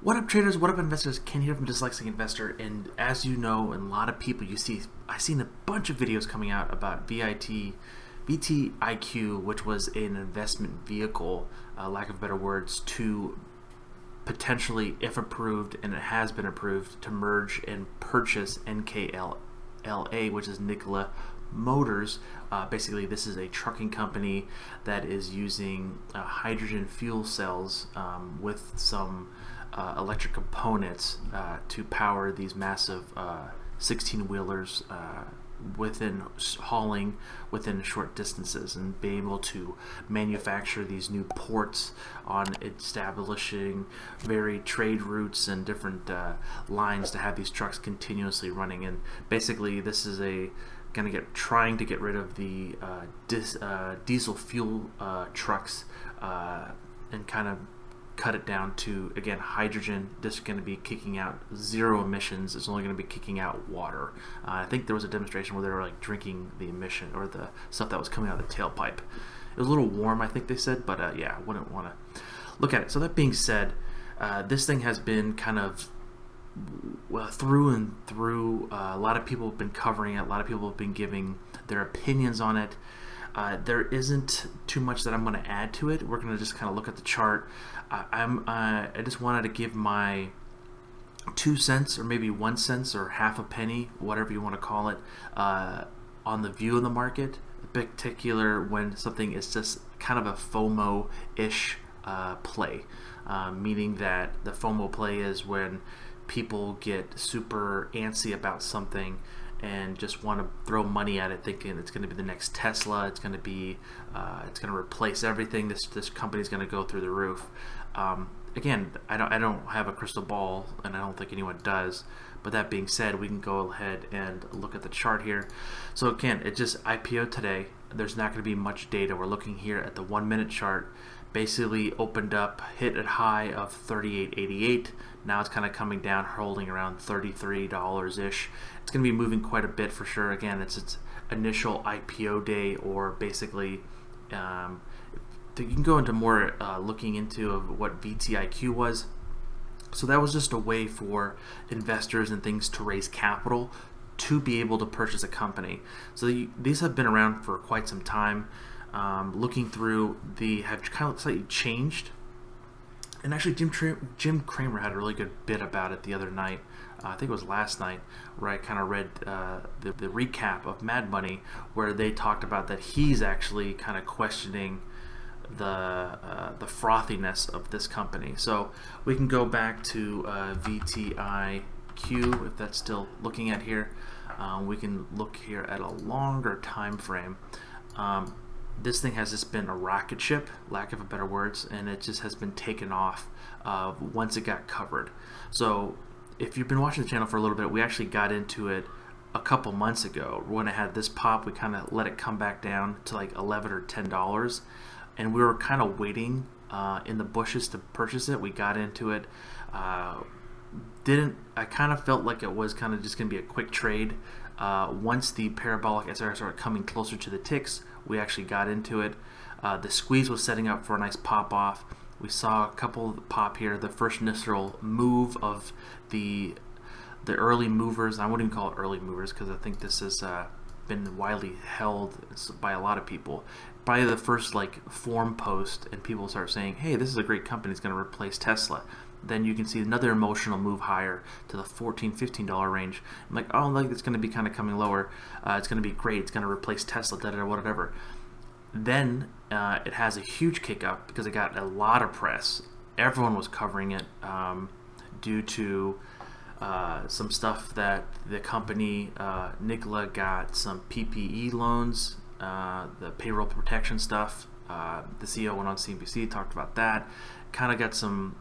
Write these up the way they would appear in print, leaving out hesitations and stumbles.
What up, traders? What up, investors? Ken here from Dyslexic Investor. And as you know, and a lot of people I've seen a bunch of videos coming out about VTIQ, which was an investment vehicle, lack of better words, to potentially, if approved, and it has been approved, to merge and purchase NKLA, which is Nikola Motors. Basically, this is a trucking company that is using hydrogen fuel cells with some electric components to power these massive 16-wheelers hauling within short distances, and be able to manufacture these new ports on establishing varied trade routes and different lines to have these trucks continuously running. And basically, this is trying to get rid of the diesel fuel trucks and kind of cut it down to, again, hydrogen. This is going to be kicking out zero emissions. It's only going to be kicking out water. I think there was a demonstration where they were like drinking the emission or the stuff that was coming out of the tailpipe. It was a little warm, I think they said, but yeah, I wouldn't want to look at it. So that being said, this thing has been kind of through and through. A lot of people have been covering it. A lot of people have been giving their opinions on it. There isn't too much that I'm going to add to it. We're going to just kind of look at the chart. I just wanted to give my 2 cents, or maybe 1 cent, or half a penny, whatever you want to call it, on the view of the market, in particular when something is just kind of a FOMO-ish play, meaning that the FOMO play is when people get super antsy about something and just want to throw money at it, thinking it's going to be the next Tesla. It's going to be, it's going to replace everything. This company is going to go through the roof. Again, I don't have a crystal ball, and I don't think anyone does. But that being said, we can go ahead and look at the chart here. So again, it just IPO'd today. There's not going to be much data. We're looking here at the 1 minute chart. Basically opened up, hit a high of 38.88. Now it's kind of coming down, holding around $33-ish. It's going to be moving quite a bit for sure. Again, it's its initial IPO day, or basically, you can go into more looking into of what VTIQ was. So that was just a way for investors and things to raise capital to be able to purchase a company. So these have been around for quite some time. Looking through, they have kind of slightly changed. And actually, Jim Cramer had a really good bit about it the other night. I think it was last night, where I kind of read the recap of Mad Money, where they talked about that he's actually kind of questioning the frothiness of this company. So we can go back to VTIQ, if that's still looking at here. We can look here at a longer time frame. This thing has just been a rocket ship, lack of a better words, and it just has been taken off once it got covered. So if you've been watching the channel for a little bit, we actually got into it a couple months ago. When it had this pop, we kind of let it come back down to like $11 or $10, and we were kind of waiting in the bushes to purchase it. We got into it. I kind of felt like it was kind of just going to be a quick trade. Once the parabolic SR started coming closer to the ticks, we actually got into it. The squeeze was setting up for a nice pop off. We saw a couple pop here. The first initial move of the early movers. I wouldn't even call it early movers, because I think this has been widely held by a lot of people. By the first like forum post, and people start saying, "Hey, this is a great company. It's going to replace Tesla." Then you can see another emotional move higher to the $14, $15 range. I'm like, oh, like it's going to be kind of coming lower. It's going to be great. It's going to replace Tesla, whatever. Then it has a huge kick up because it got a lot of press. Everyone was covering it due to some stuff that the company, Nikola, got some PPE loans, the payroll protection stuff. The CEO went on CNBC, talked about that. Kind of got some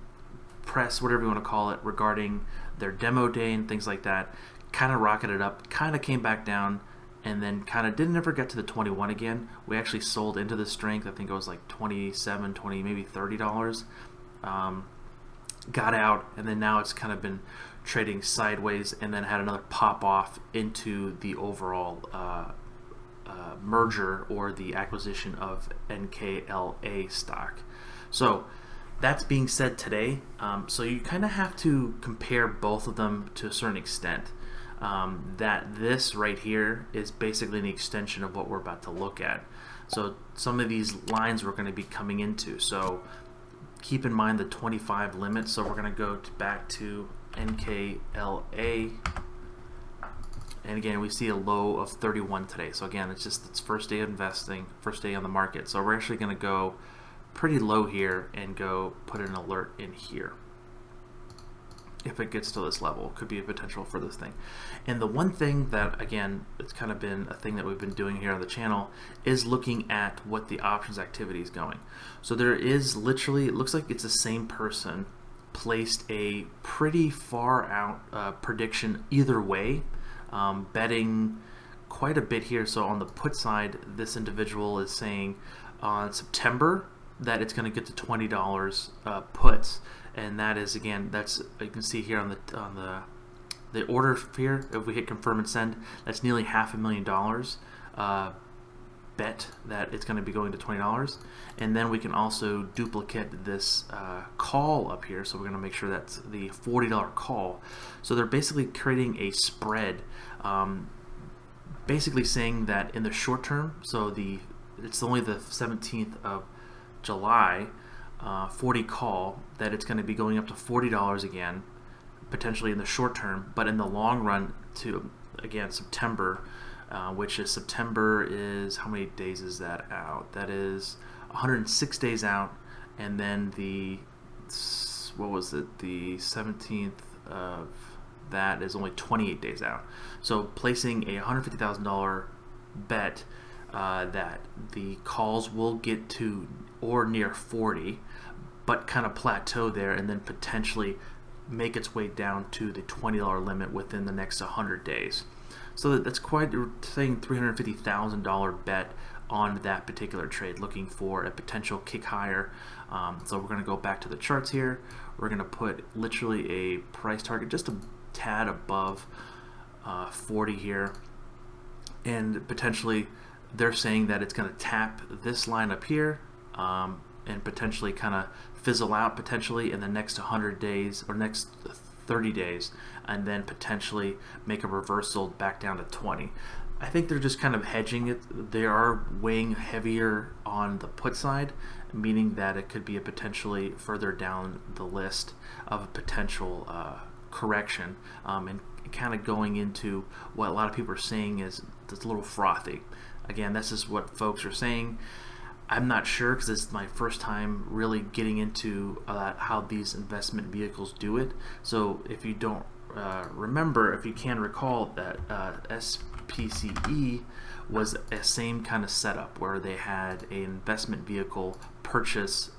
press, whatever you want to call it, regarding their demo day and things like that. Kind of rocketed up, kind of came back down, and then kind of didn't ever get to the 21 again. We actually sold into the strength. I think it was like 27, 20, maybe $30. Got out, and then now it's kind of been trading sideways, and then had another pop off into the overall merger or the acquisition of NKLA stock. So that's being said today, so you kind of have to compare both of them to a certain extent. That this right here is basically an extension of what we're about to look at. So some of these lines we're going to be coming into. So keep in mind the 25 limit. So we're going to go back to NKLA. And again, we see a low of 31 today. So again, it's first day of investing, first day on the market. So we're actually going to go pretty low here and go put an alert in here. If it gets to this level, could be a potential for this thing. And the one thing that, again, it's kind of been a thing that we've been doing here on the channel is looking at what the options activity is going. So there is literally, it looks like it's the same person placed a pretty far out prediction either way, betting quite a bit here. So on the put side, this individual is saying on September that it's going to get to $20 puts. And that is, again, that's, you can see here on the order here, if we hit confirm and send, that's nearly $500,000 bet that it's going to be going to $20. And then we can also duplicate this call up here. So we're going to make sure that's the $40 call. So they're basically creating a spread, basically saying that in the short term, so it's only the 17th of July, 40 call, that it's going to be going up to $40 again, potentially in the short term, but in the long run to, again, September, which is September is, how many days is that out? That is 106 days out, and then the 17th of that is only 28 days out. So placing a $150,000 bet that the calls will get to or near 40, but kind of plateau there, and then potentially make its way down to the $20 limit within the next 100 days. So that's quite saying $350,000 bet on that particular trade, looking for a potential kick higher. So we're going to go back to the charts here. We're going to put literally a price target just a tad above 40 here, and potentially they're saying that it's going to tap this line up here, and potentially kind of fizzle out potentially in the next 100 days or next 30 days, and then potentially make a reversal back down to 20. I think they're just kind of hedging it. They are weighing heavier on the put side, meaning that it could be a potentially further down the list of a potential correction, and kind of going into what a lot of people are saying is it's a little frothy. Again, this is what folks are saying. I'm not sure, because it's my first time really getting into how these investment vehicles do it. So if you don't remember, if you can recall, that SPCE was a same kind of setup where they had an investment vehicle purchase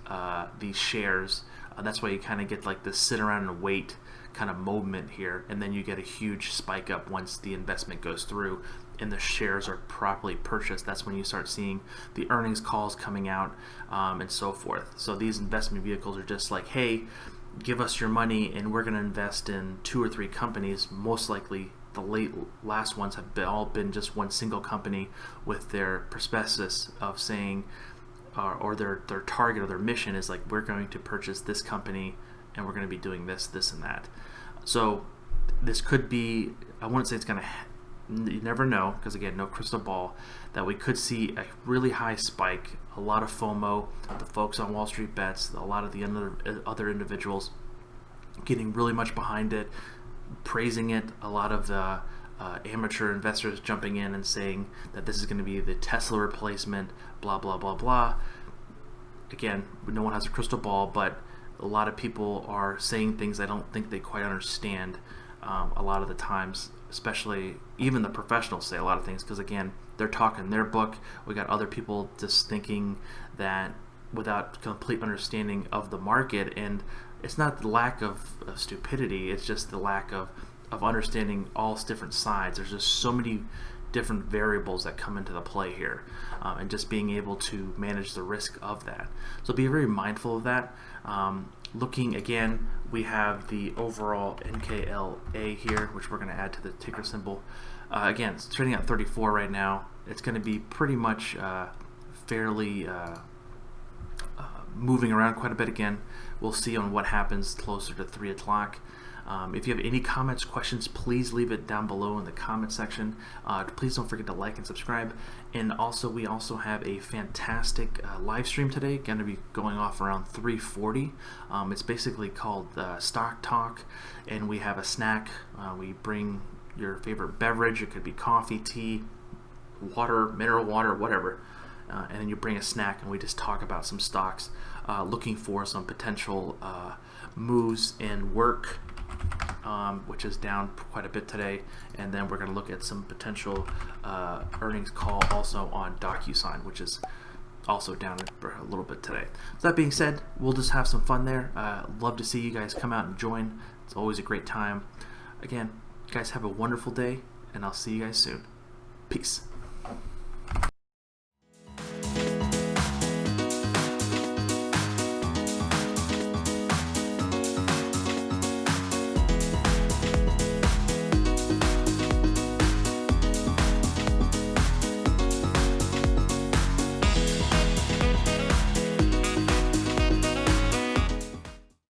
these shares. That's why you kind of get like this sit around and wait kind of moment here, and then you get a huge spike up once the investment goes through and the shares are properly purchased. That's when you start seeing the earnings calls coming out, and so forth. So these investment vehicles are just like, hey, give us your money and we're going to invest in 2 or 3 companies. Most likely the last ones have all been just one single company with their prospectus of saying, or their target or their mission is like, we're going to purchase this company and we're going to be doing this, this, and that. So this could be, I wouldn't say it's going to, you never know, because again, no crystal ball, that we could see a really high spike, a lot of FOMO, the folks on Wall Street Bets, a lot of the other individuals getting really much behind it, praising it, a lot of the amateur investors jumping in and saying that this is going to be the Tesla replacement, blah, blah, blah, blah. Again, no one has a crystal ball, but a lot of people are saying things I don't think they quite understand a lot of the times, especially even the professionals say a lot of things, because again, they're talking their book. We got other people just thinking that without complete understanding of the market, and it's not the lack of stupidity, it's just the lack of understanding all different sides. There's just so many different variables that come into the play here, and just being able to manage the risk of that. So be very mindful of that. Looking again, we have the overall NKLA here, which we're going to add to the ticker symbol. Again, it's trading at 34 right now. It's going to be pretty much fairly moving around quite a bit again. We'll see on what happens closer to 3 o'clock. If you have any comments, questions, please leave it down below in the comment section. Please don't forget to like and subscribe. And also, we also have a fantastic live stream today, going to be going off around 3:40. It's basically called Stock Talk, and we have a snack. We bring your favorite beverage. It could be coffee, tea, water, mineral water, whatever. And then you bring a snack, and we just talk about some stocks, looking for some potential moves in work, which is down quite a bit today, and then we're going to look at some potential earnings call also on DocuSign, which is also down a little bit today. So that being said, we'll just have some fun there. Love to see you guys come out and join. It's always a great time. Again, you guys have a wonderful day, and I'll see you guys soon. Peace.